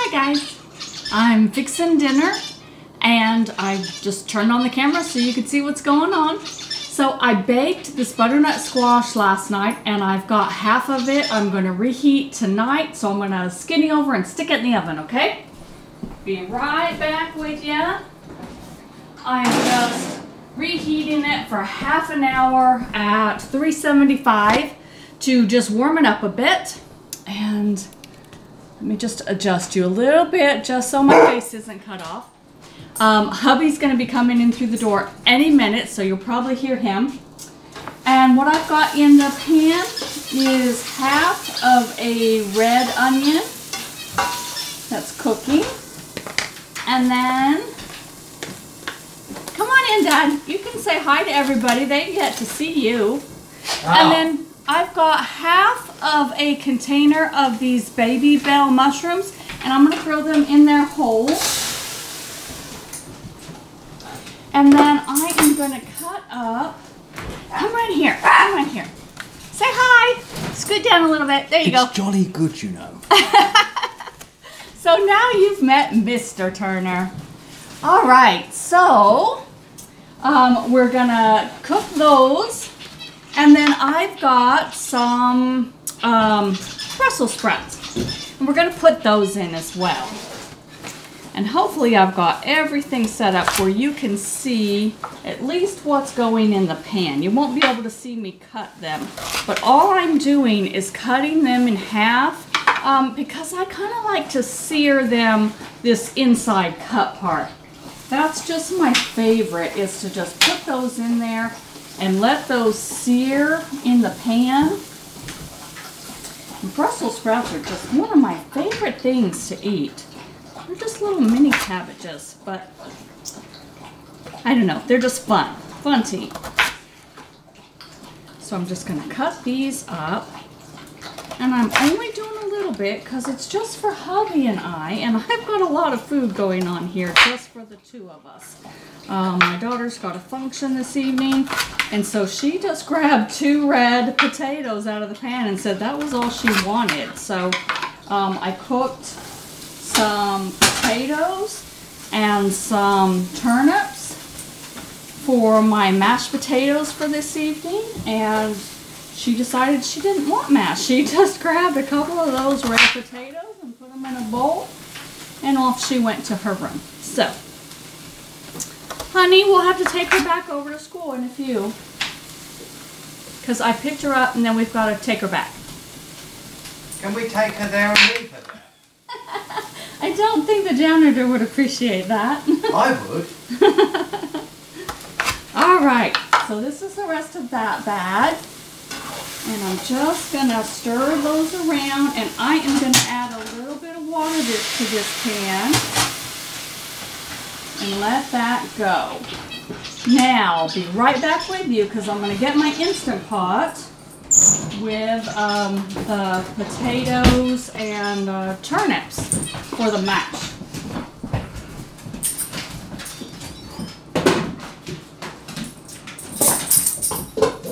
Hi guys, I'm fixing dinner and I just turned on the camera so you could see what's going on. So I baked this butternut squash last night and I've got half of it I'm going to reheat tonight, so I'm going to skinny over and stick it in the oven, okay? Be right back with you. I'm just reheating it for half an hour at 375 to just warm it up a bit. And let me just adjust you a little bit just so my face isn't cut off. Hubby's going to be coming in through the door any minute, so you'll probably hear him. And what I've got in the pan is half of a red onion that's cooking. And then, come on in, Dad. You can say hi to everybody. They get to see you. Oh. And then I've got half of a container of these baby bell mushrooms, and I'm going to throw them in there whole. And then I am going to cut up. Come right here. Come right here. Say hi. Scoot down a little bit. There you go. It's jolly good, you know. So now you've met Mr. Turner. All right, so we're going to cook those. And then I've got some Brussels sprouts. And we're going to put those in as well. And hopefully I've got everything set up where you can see at least what's going in the pan. You won't be able to see me cut them. But all I'm doing is cutting them in half because I kind of like to sear them, this inside cut part. That's just my favorite, is to just put those in there and let those sear in the pan. And Brussels sprouts are just one of my favorite things to eat. They're just little mini cabbages, but I don't know, they're just fun to eat. So I'm just gonna cut these up, and I'm only doing a little bit because it's just for hubby and I've got a lot of food going on here just for the two of us. My daughter's got a function this evening, and so she just grabbed 2 red potatoes out of the pan and said that was all she wanted. So I cooked some potatoes and some turnips for my mashed potatoes for this evening, and she decided she didn't want mash. She just grabbed a couple of those red potatoes and put them in a bowl, and off she went to her room. So, honey, we'll have to take her back over to school in a few, because I picked her up and then we've got to take her back. Can we take her there and leave her there? I don't think the janitor would appreciate that. I would. Alright, so this is the rest of that bag. And I'm just going to stir those around, and I am going to add a little bit of water to this pan and let that go. Now, I'll be right back with you because I'm going to get my Instant Pot with the potatoes and turnips for the mash.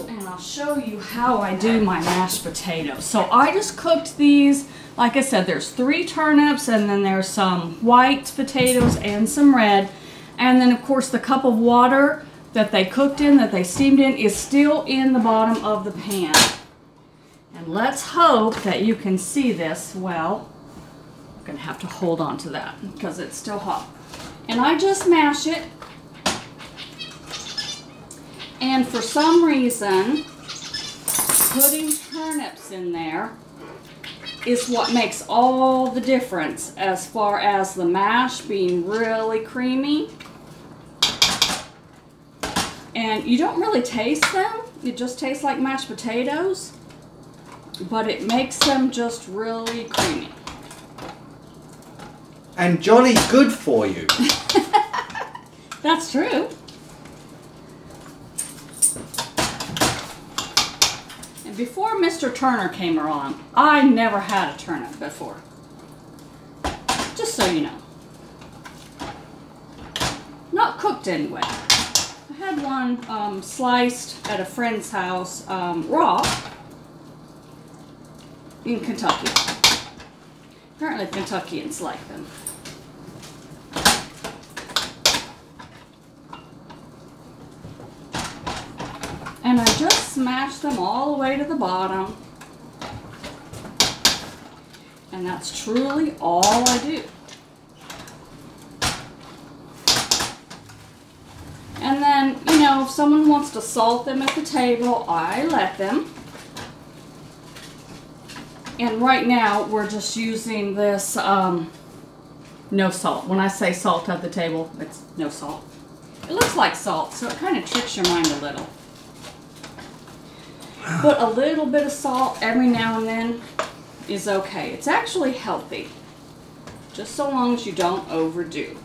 And I'll show you how I do my mashed potatoes. So I just cooked these. Like I said, there's 3 turnips, and then there's some white potatoes and some red. And then, of course, the cup of water that they cooked in, that they steamed in, is still in the bottom of the pan. And let's hope that you can see this well. I'm going to have to hold on to that because it's still hot. And I just mash it. And for some reason, putting turnips in there is what makes all the difference as far as the mash being really creamy. And you don't really taste them. It just tastes like mashed potatoes. But it makes them just really creamy. And jolly good for you. That's true. And before Mr. Turner came along, I never had a turnip before. Just so you know. Not cooked anyway. I had one sliced at a friend's house raw in Kentucky. Apparently Kentuckians like them. And I just smash them all the way to the bottom. And that's truly all I do. And then, you know, if someone wants to salt them at the table, I let them. And right now, we're just using this no salt. When I say salt at the table, it's no salt. It looks like salt, so it kind of tricks your mind a little. But a little bit of salt every now and then is okay. It's actually healthy, just so long as you don't overdo.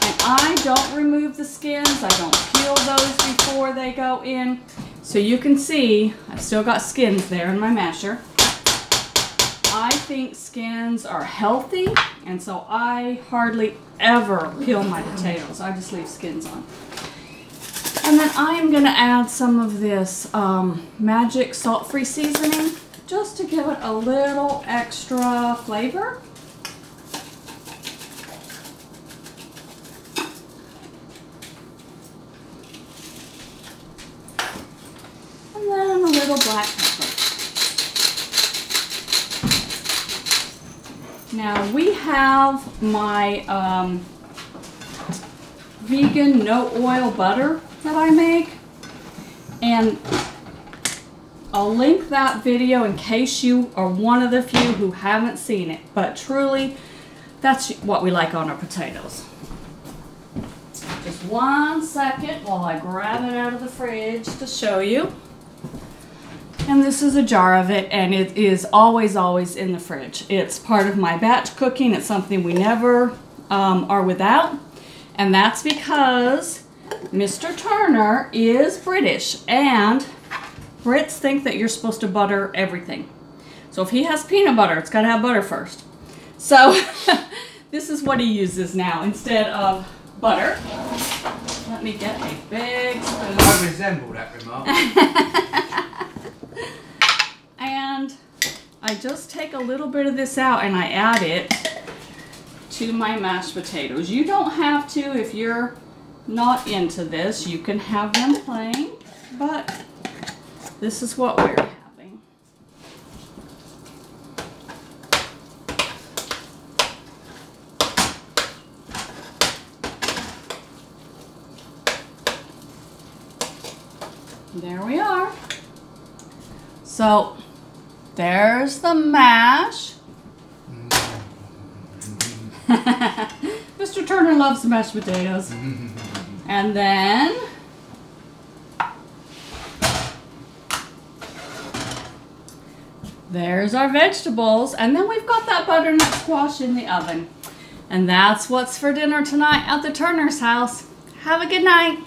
And I don't remove the skins. I don't peel those before they go in. So you can see I've still got skins there in my masher. I think skins are healthy, and so I hardly ever peel my potatoes. I just leave skins on. And then I am going to add some of this magic salt-free seasoning just to give it a little extra flavor. And then a little black pepper. Now we have my vegan no oil butter that I make, and I'll link that video in case you are one of the few who haven't seen it, but truly that's what we like on our potatoes. Just 1 second while I grab it out of the fridge to show you. And this is a jar of it, and it is always in the fridge. It's part of my batch cooking. It's something we never are without, and that's because Mr. Turner is British, and Brits think that you're supposed to butter everything. So if he has peanut butter, it's got to have butter first. So this is what he uses now instead of butter. Let me get a big spoon. I resemble that remark. And I just take a little bit of this out and I add it to my mashed potatoes. You don't have to if you're not into this. You can have them plain, but this is what we're having. There we are. So there's the mash. Mr. Turner loves mashed potatoes. And then there's our vegetables. And then we've got that butternut squash in the oven. And that's what's for dinner tonight at the Turner's house. Have a good night.